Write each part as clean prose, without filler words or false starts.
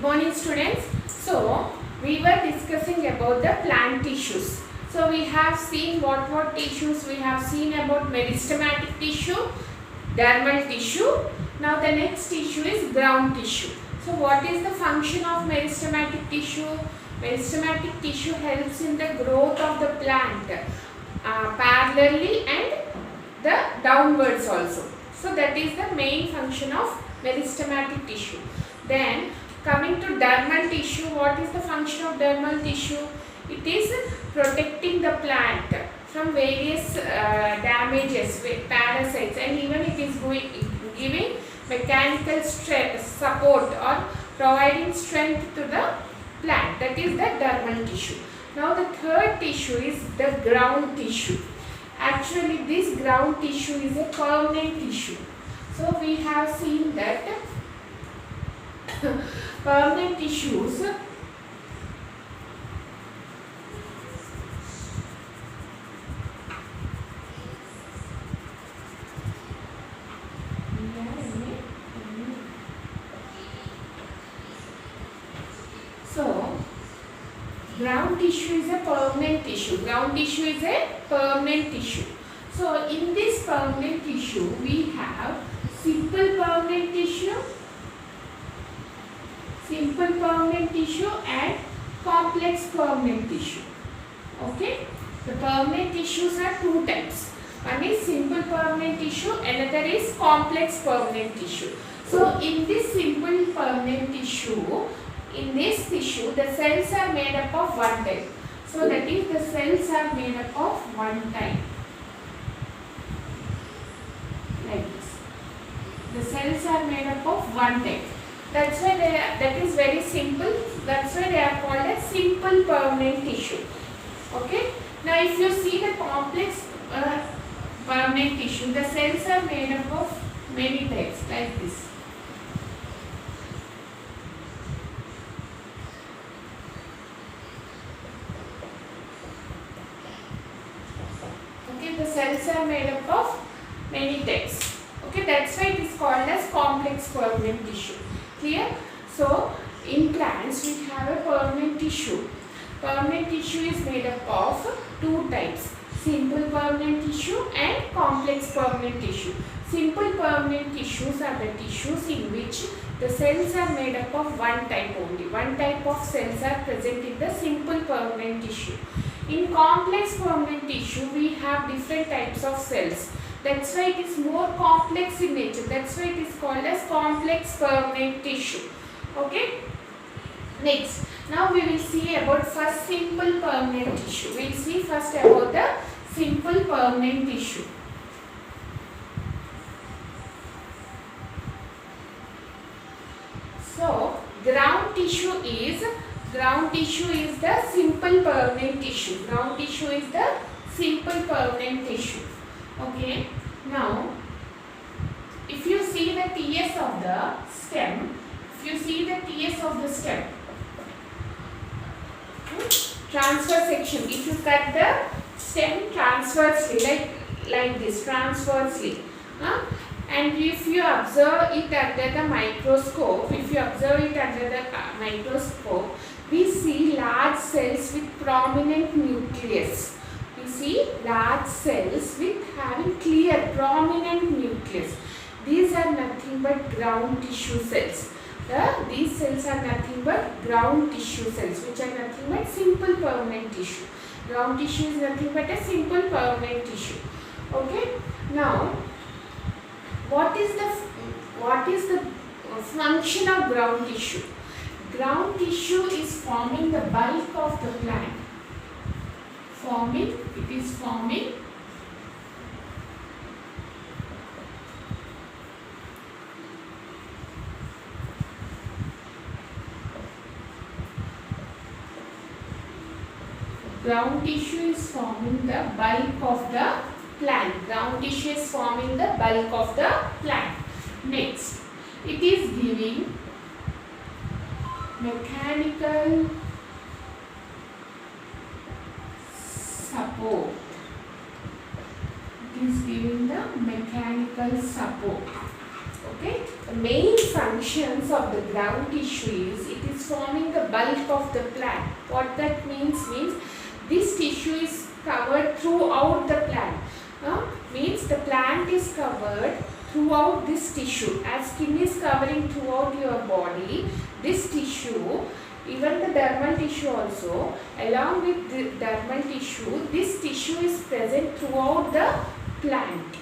morning students. So we were discussing about the plant tissues. So we have seen what tissues. We have seen about meristematic tissue, dermal tissue. Now the next tissue is ground tissue. So what is the function of meristematic tissue? Meristematic tissue helps in the growth of the plant parallelly and the downwards also. So that is the main function of meristematic tissue. Then coming to dermal tissue, what is the function of dermal tissue? It is protecting the plant from various damages with parasites, and even it is giving mechanical support or providing strength to the plant. That is the dermal tissue. Now the third tissue is the ground tissue. Actually this ground tissue is a permanent tissue. So we have seen that permanent tissues ground tissue is a permanent tissue. Ground tissue is a permanent tissue. So in this permanent tissue we have simple permanent tissue, and complex permanent tissue. Okay. The permanent tissues are two types. One is simple permanent tissue, another is complex permanent tissue. So in this simple permanent tissue, in this tissue, the cells are made up of one type. So that is, the cells are made up of one type. Like this. The cells are made up of one type. That's why that is very simple. That's why they are called as simple permanent tissue. Okay. Now if you see the complex permanent tissue, the cells are made up of many types like this. The cells are made up of many types. Okay, that's why it is called as complex permanent tissue. Clear? So in plants we have a permanent tissue. Permanent tissue is made up of two types: simple permanent tissue and complex permanent tissue. Simple permanent tissues are the tissues in which the cells are made up of one type only. One type of cells are present in the simple permanent tissue. In complex permanent tissue, we have different types of cells. That's why it is more complex in nature. That's why it is called as complex permanent tissue. Okay. Next, now we will see about first simple permanent tissue. We will see first about the simple permanent tissue. So, ground tissue is the simple permanent tissue. Ground tissue is the simple permanent tissue. Okay. Now, if you see the TS of the stem, transfer section, if you cut the stem transversely, like this, transversely, and if you observe it under the microscope, we see large cells with prominent nucleus. We see large cells with having clear prominent nucleus. These are nothing but ground tissue cells. These cells are nothing but ground tissue cells, which are nothing but simple permanent tissue. Ground tissue is nothing but a simple permanent tissue. Okay. Now, what is the function of ground tissue? Ground tissue is forming the bulk of the plant. It is forming ground tissue is forming the bulk of the plant. Ground tissue is forming the bulk of the plant. Next, it is giving mechanical support. It is giving the mechanical support. Okay. the main functions of the ground tissue is it is forming the bulk of the plant. What that means this tissue is covered throughout the plant. Means the plant is covered throughout this tissue. As skin is covering throughout your body, this tissue, even the dermal tissue also, along with the dermal tissue, this tissue is present throughout the plant.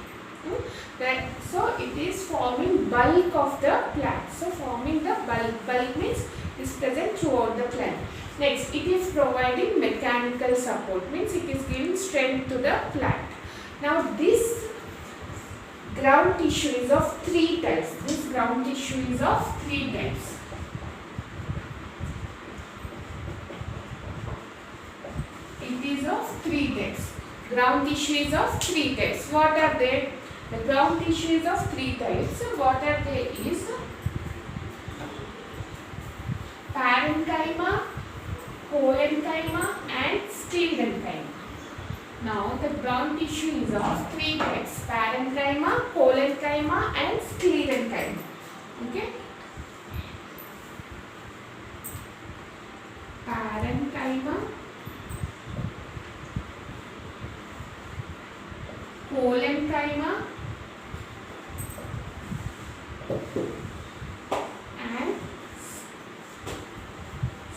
So it is forming bulk of the plant. So forming the bulk means is present throughout the plant. Next, it is providing mechanical support, means it is giving strength to the plant. Now this ground tissue is of 3 types. This ground tissue is of 3 types. It is of 3 types. Ground tissue is of 3 types. What are they? The ground tissue is of 3 types. What are they is parenchyma, parenchyma and sclerenchyma. Now the ground tissue is of 3 types: parenchyma, parenchyma and sclerenchyma. Okay? Parenchyma, parenchyma and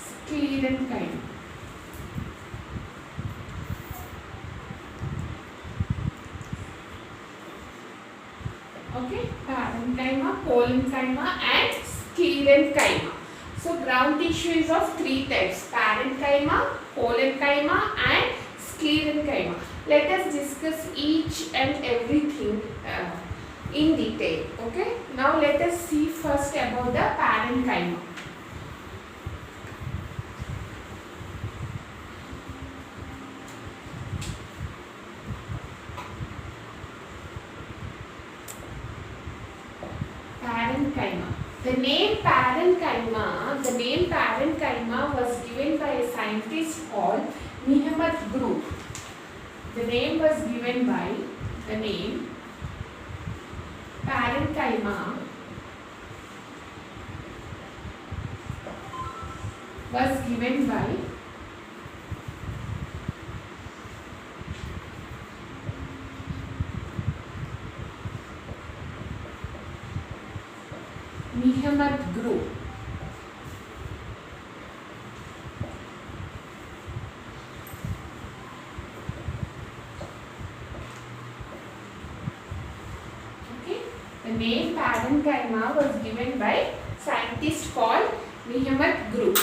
sclerenchyma. Okay, parenchyma, parenchyma and sclerenchyma. So ground tissue is of 3 types: parenchyma, parenchyma and sclerenchyma. Let us discuss each and everything in detail. Okay. Now let us see first about the parenchyma. Parenchyma. The name parenchyma was given by a scientist called Muhammad Group. The name was given by parenchyma was given by Muhammad Group. Okay, the name parenchyma was given by scientist called Muhammad Group.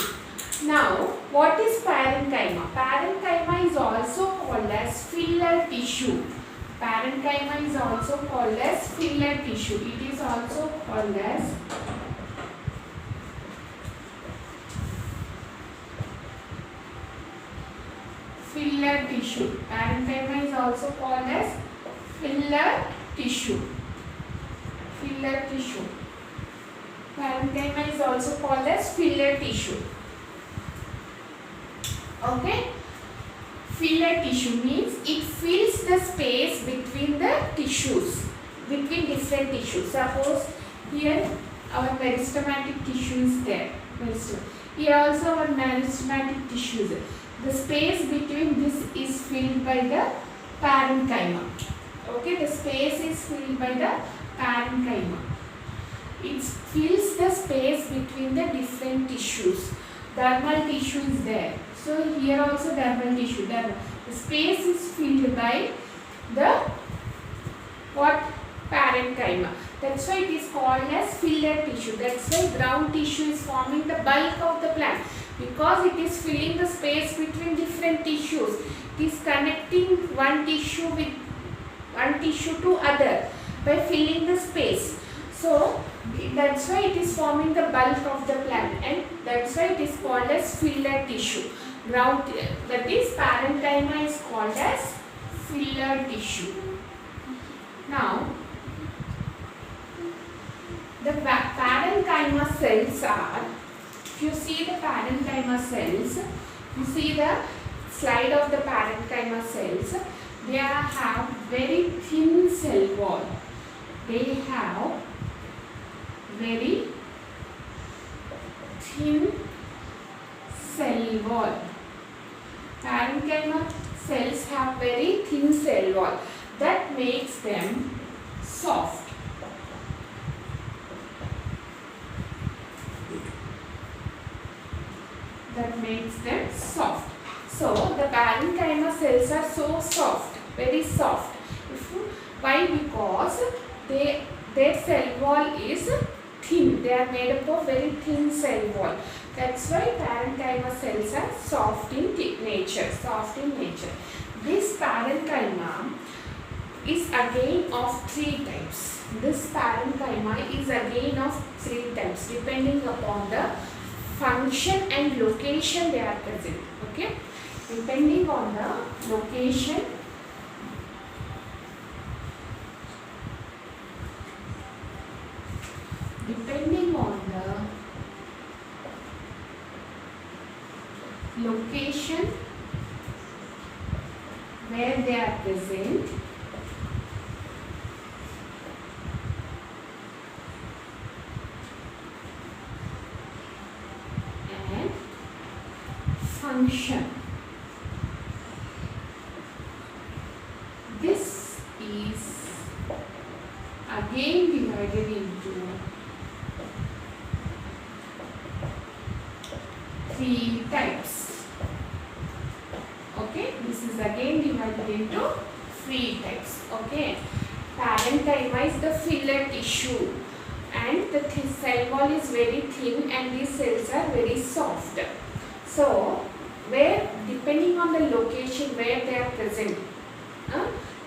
Now, what is parenchyma? Parenchyma is also called as filler tissue. Parenchyma is also called as filler tissue. It is also called as filler tissue. Parenchyma is also called as filler tissue. Filler tissue. Parenchyma is also called as filler tissue. Okay. Filler tissue means it fills the space between the tissues, between different tissues. Suppose here our meristematic tissue is there. Here also our meristematic tissue is there. The space between this is filled by the parenchyma. Okay, the space is filled by the parenchyma. It fills the space between the different tissues. Dermal tissue is there. So here also dermal tissue. The space is filled by the what? Parenchyma. That's why it is called as filler tissue. That's why ground tissue is forming the bulk of the plant, because it is filling the space between different tissues. It is connecting one tissue to other by filling the space. So that's why it is forming the bulk of the plant, and that's why it is called as filler tissue. Ground, that is parenchyma is called as filler tissue. Now the parenchyma cells are, if you see the parenchyma cells, you see the slide of the parenchyma cells, they have very thin cell wall. They have very thin cell wall. Parenchyma cells have very thin cell wall that makes them soft. So the parenchyma cells are so soft, very soft. Why? Because their cell wall is thin. They are made up of very thin cell wall. That's why parenchyma cells are soft in nature. This parenchyma is again of 3 types. This parenchyma is again of 3 types depending upon the function and location they are present. Okay, depending on the location where they are present and function. This is again divided into 3 types. Okay, this is again divided into 3 types. Okay, parenchyma is the filler tissue and the cell wall is very thin and these cells are very soft. So, where depending on the location where they are present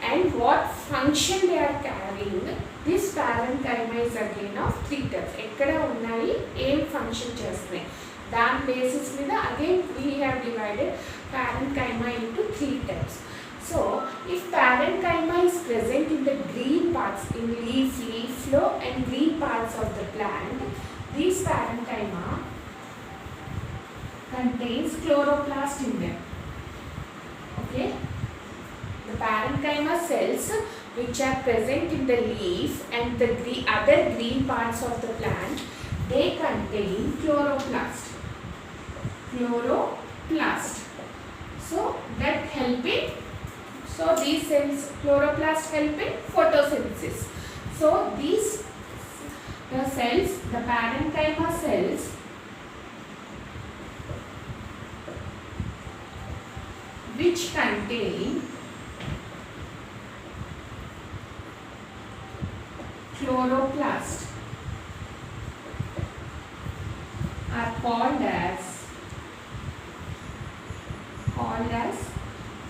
and what function they are carrying, this parenchyma is again of 3 types. ekkada unnai em function chestunayi దాని basis మీద again we have divided parenchyma into 3 types. So if parenchyma is present in the green parts, in leaf flow and green parts of the plant, this parenchyma contains chloroplast in them. Okay, the parenchyma cells which are present in the leaf and the other green parts of the plant, they contain chloroplast. So that helping. So these cells, chloroplast help in photosynthesis. So these cells, the parenchyma cells, which contain chloroplast are called as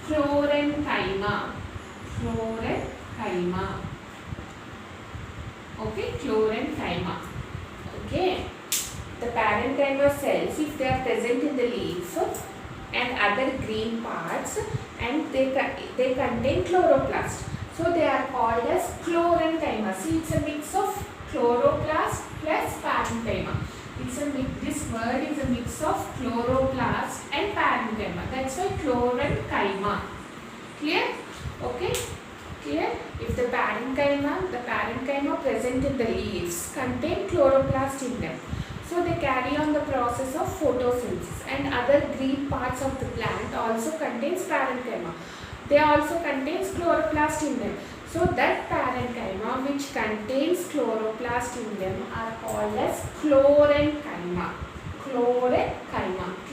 chlorenchyma. Okay, chlorenchyma. Okay, the parenchyma cells, if they are present in the leaf and other green parts and they contain chloroplast, so they are called as chlorenchyma. See, it's a mix of chloroplast plus parenchyma. This word is a mix of chloroplast and parenchyma. That's why chlorenchyma. Clear? Okay? Clear? If the parenchyma present in the leaves contain chloroplast in them. So they carry on the process of photosynthesis, and other green parts of the plant also contains parenchyma. They also contains chloroplast in them. So that parenchyma which contains chloroplast in them are called as chlorenchyma.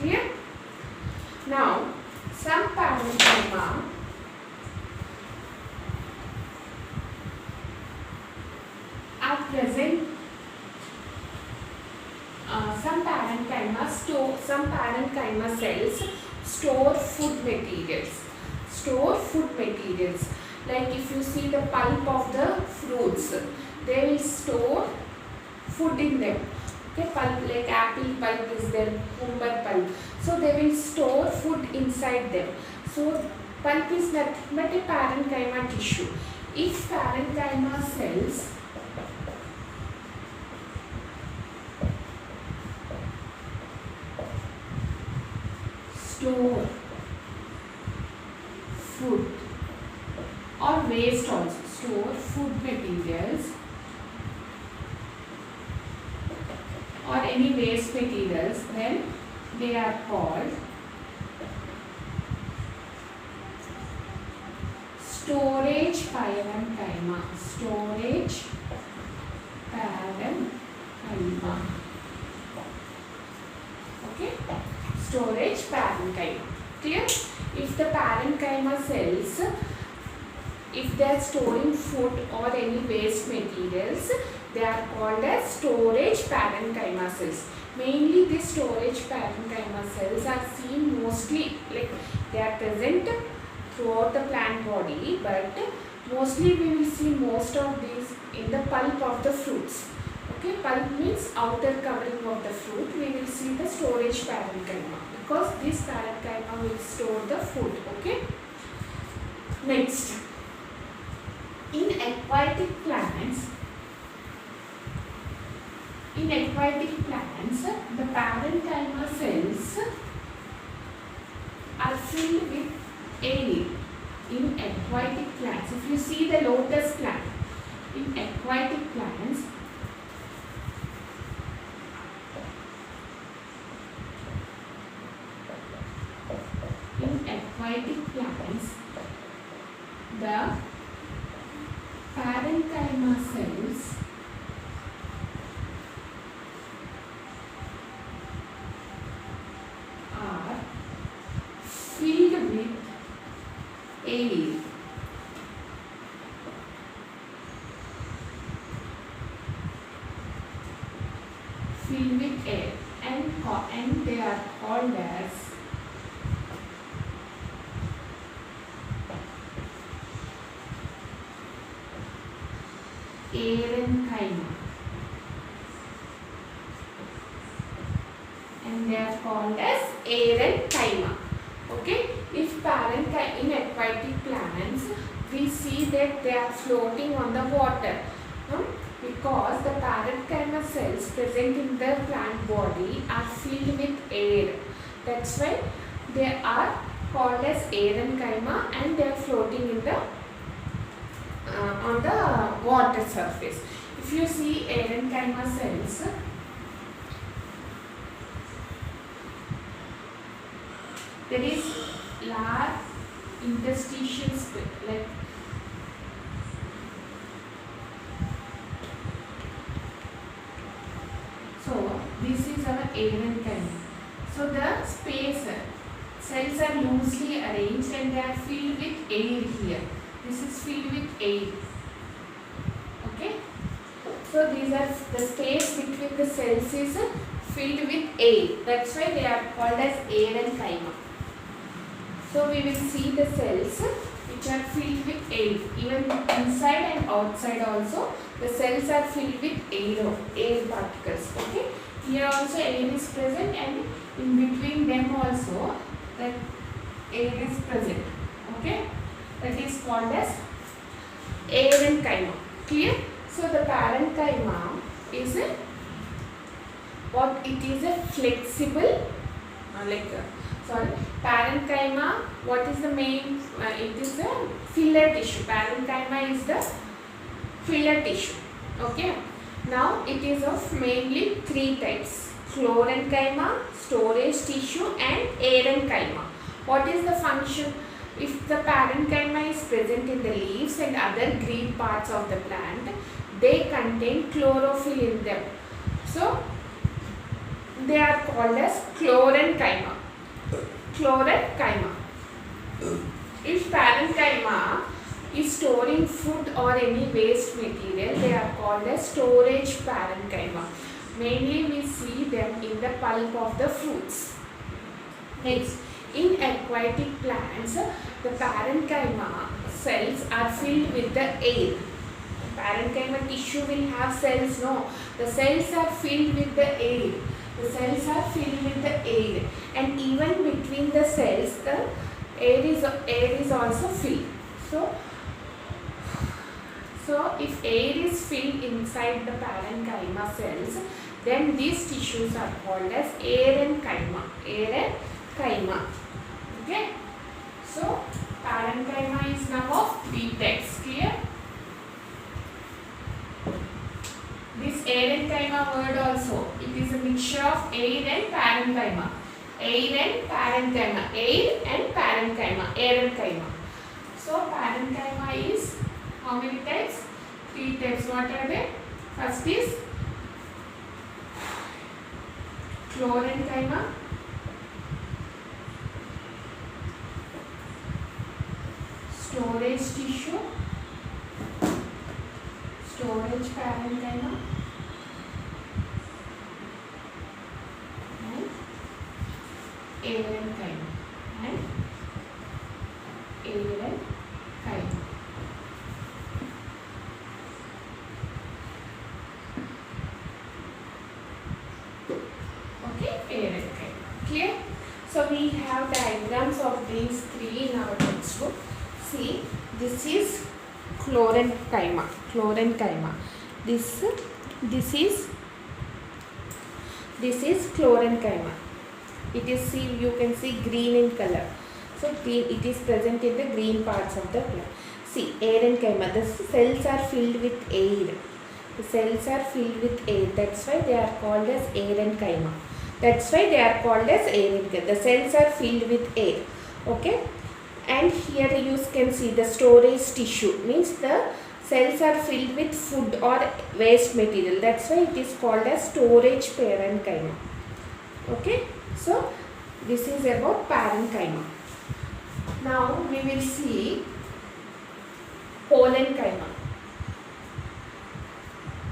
Clear? Now, some parenchyma are present. Some parenchyma cells store food materials. Like if you see the pulp of the fruits, they will store food in them. Okay, pulp like apple pulp is there, cucumber pulp. So they will store food inside them. So pulp is nothing but a parenchyma tissue. If parenchyma cells store food or waste also, store food materials materials, then they are called storage parenchyma. Storage parenchyma. Okay, storage parenchyma. Clear? If the parenchyma cells, if they are storing food or any waste materials, they are called as storage parenchyma cells. Mainly these storage parenchyma cells are seen mostly, like they are present throughout the plant body, but mostly we will see most of these in the pulp of the fruits. Okay, pulp means outer covering of the fruit. We will see the storage parenchyma because this parenchyma will store the food. Okay. Next, in aquatic plants, the parenchyma cells are filled with air. In aquatic plants, if you see the lotus plant, in aquatic plants, the parenchyma cells are filled with air. Filled with air, and they are called as parenchyma, and they are called as parenchyma. Okay, if parenchyma in aquatic plants, we see that they are floating on the water, because the parenchyma cells present in the plant body are filled with air. That's why they are called as parenchyma, and they are floating in the on the water surface. If you see parenchyma cells, there is large interstitial space, like so. This is our parenchyma. So the space cells are loosely arranged and they are filled with air here. This is filled with air. Okay. So these are the space between the cells is filled with air. That's why they are called as parenchyma. So we will see the cells which are filled with air. Even inside and outside also the cells are filled with air particles. Okay. Here also air is present, and in between them also that air is present. Okay. That is called as parenchyma. Clear? So the parenchyma is a flexible parenchyma. What is the main? It is a filler tissue. Parenchyma is the filler tissue. Okay. Now it is of mainly three types: chlorenchyma, storage tissue, and parenchyma. What is the function? If the parenchyma is present in the leaves and other green parts of the plant, they contain chlorophyll in them. So they are called as chlorenchyma. If parenchyma is storing food or any waste material, they are called as storage parenchyma. Mainly we see them in the pulp of the fruits. Next, in aquatic plants, the parenchyma cells are filled with the air. Parenchyma tissue will have cells, no. The cells are filled with the air. The cells are filled with the air, and even between the cells, the air is also filled. So if air is filled inside the parenchyma cells, then these tissues are called as parenchyma. Okay. So parenchyma is now of three types. Clear? This aerenchyma word also, it is a mixture of air and parenchyma. Air and parenchyma. Air and parenchyma. Aerenchyma. So parenchyma is how many types? 3 types. What are they? First is chlorenchyma. Storage tissue. Storage parenchyma. And aerenchyma. And aerenchyma. Okay, aerenchyma. Clear? So we have diagrams of these 3 in our textbook. See, this is chlorenchyma. Chlorenchyma. This is chlorenchyma. It is, see, you can see green in color. So it is present in the green parts of the plant. See, aerenchyma. The cells are filled with air. The cells are filled with air. That's why they are called as aerenchyma. That's why they are called as aerenchyma. The cells are filled with air. Okay. And here you can see the storage tissue. Means the cells are filled with food or waste material. That's why it is called as storage parenchyma. Okay. So this is about parenchyma. Now we will see parenchyma.